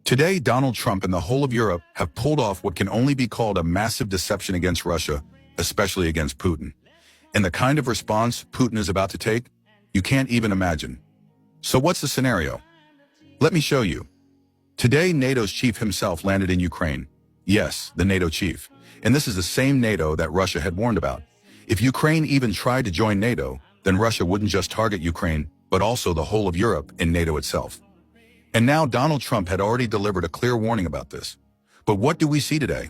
Today, Donald Trump and the whole of Europe have pulled off what can only be called a massive deception against Russia, especially against Putin. And the kind of response Putin is about to take, you can't even imagine. So what's the scenario? Let me show you. Today, NATO's chief himself landed in Ukraine. Yes, the NATO chief. And this is the same NATO that Russia had warned about. If Ukraine even tried to join NATO, then Russia wouldn't just target Ukraine, but also the whole of Europe and NATO itself. And now Donald Trump had already delivered a clear warning about this. But what do we see today?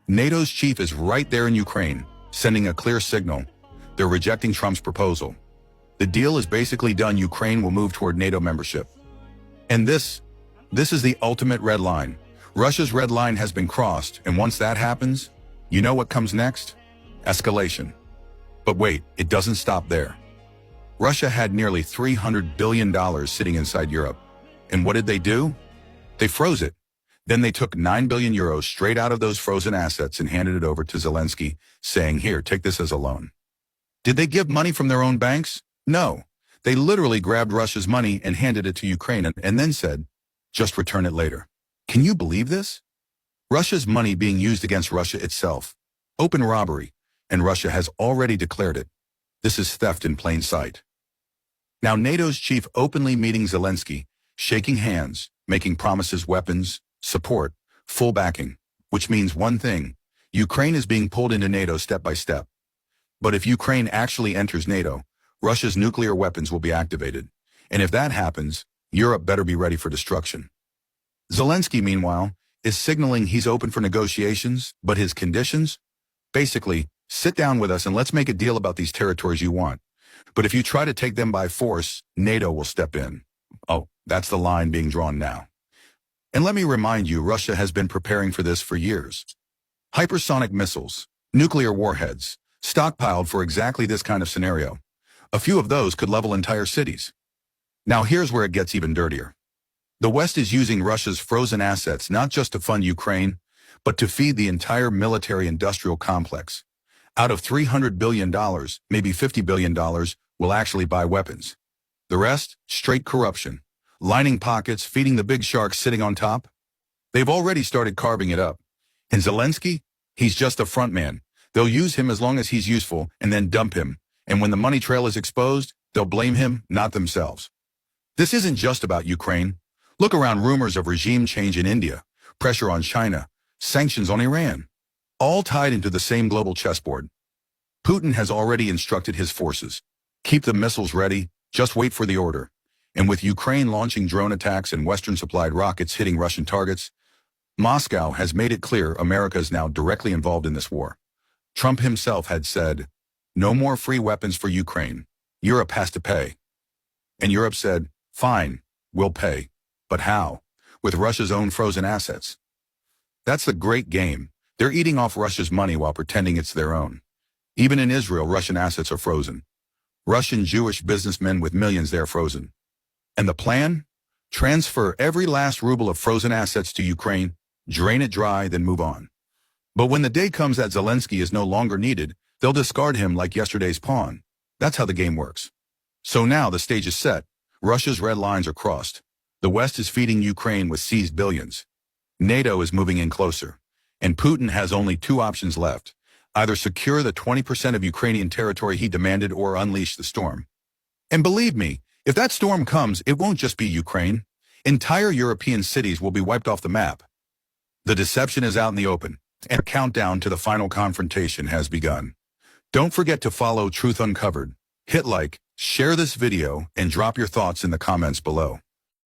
NATO's chief is right there in Ukraine, sending a clear signal. They're rejecting Trump's proposal. The deal is basically done. Ukraine will move toward NATO membership. And this is the ultimate red line. Russia's red line has been crossed, and once that happens, you know what comes next? Escalation. But wait, it doesn't stop there. Russia had nearly $300 billion sitting inside Europe. And what did they do? They froze it. Then they took 9 billion euros straight out of those frozen assets and handed it over to Zelensky, saying, "Here, take this as a loan." Did they give money from their own banks? No. They literally grabbed Russia's money and handed it to Ukraine and then said, "Just return it later." Can you believe this? Russia's money being used against Russia itself. Open robbery. And Russia has already declared it. This is theft in plain sight. Now NATO's chief openly meeting Zelensky, shaking hands, making promises, weapons, support, full backing, which means one thing: Ukraine is being pulled into NATO step by step. But if Ukraine actually enters NATO, Russia's nuclear weapons will be activated. And if that happens, Europe better be ready for destruction. Zelensky, meanwhile, is signaling he's open for negotiations, but his conditions? Basically, sit down with us and let's make a deal about these territories you want. But if you try to take them by force, NATO will step in. Oh, that's the line being drawn now. And let me remind you, Russia has been preparing for this for years. Hypersonic missiles, nuclear warheads, stockpiled for exactly this kind of scenario. A few of those could level entire cities. Now here's where it gets even dirtier. The West is using Russia's frozen assets not just to fund Ukraine, but to feed the entire military-industrial complex. Out of $300 billion, maybe $50 billion will actually buy weapons. The rest, straight corruption, lining pockets, feeding the big sharks sitting on top. They've already started carving it up. And Zelensky? He's just a front man. They'll use him as long as he's useful and then dump him. And when the money trail is exposed, they'll blame him, not themselves. This isn't just about Ukraine. Look around. Rumors of regime change in India, pressure on China, sanctions on Iran, all tied into the same global chessboard. Putin has already instructed his forces. Keep the missiles ready, just wait for the order. And with Ukraine launching drone attacks and Western-supplied rockets hitting Russian targets, Moscow has made it clear America is now directly involved in this war. Trump himself had said, "No more free weapons for Ukraine. Europe has to pay." And Europe said, "Fine, we'll pay. But how? With Russia's own frozen assets." That's the great game. They're eating off Russia's money while pretending it's their own. Even in Israel, Russian assets are frozen. Russian Jewish businessmen with millions there frozen. And the plan? Transfer every last ruble of frozen assets to Ukraine, drain it dry, then move on. But when the day comes that Zelensky is no longer needed, they'll discard him like yesterday's pawn. That's how the game works. So now the stage is set. Russia's red lines are crossed. The West is feeding Ukraine with seized billions. NATO is moving in closer. And Putin has only two options left. Either secure the 20% of Ukrainian territory he demanded or unleash the storm. And believe me, if that storm comes, it won't just be Ukraine. Entire European cities will be wiped off the map. The deception is out in the open, and a countdown to the final confrontation has begun. Don't forget to follow Truth Uncovered. Hit like, share this video, and drop your thoughts in the comments below.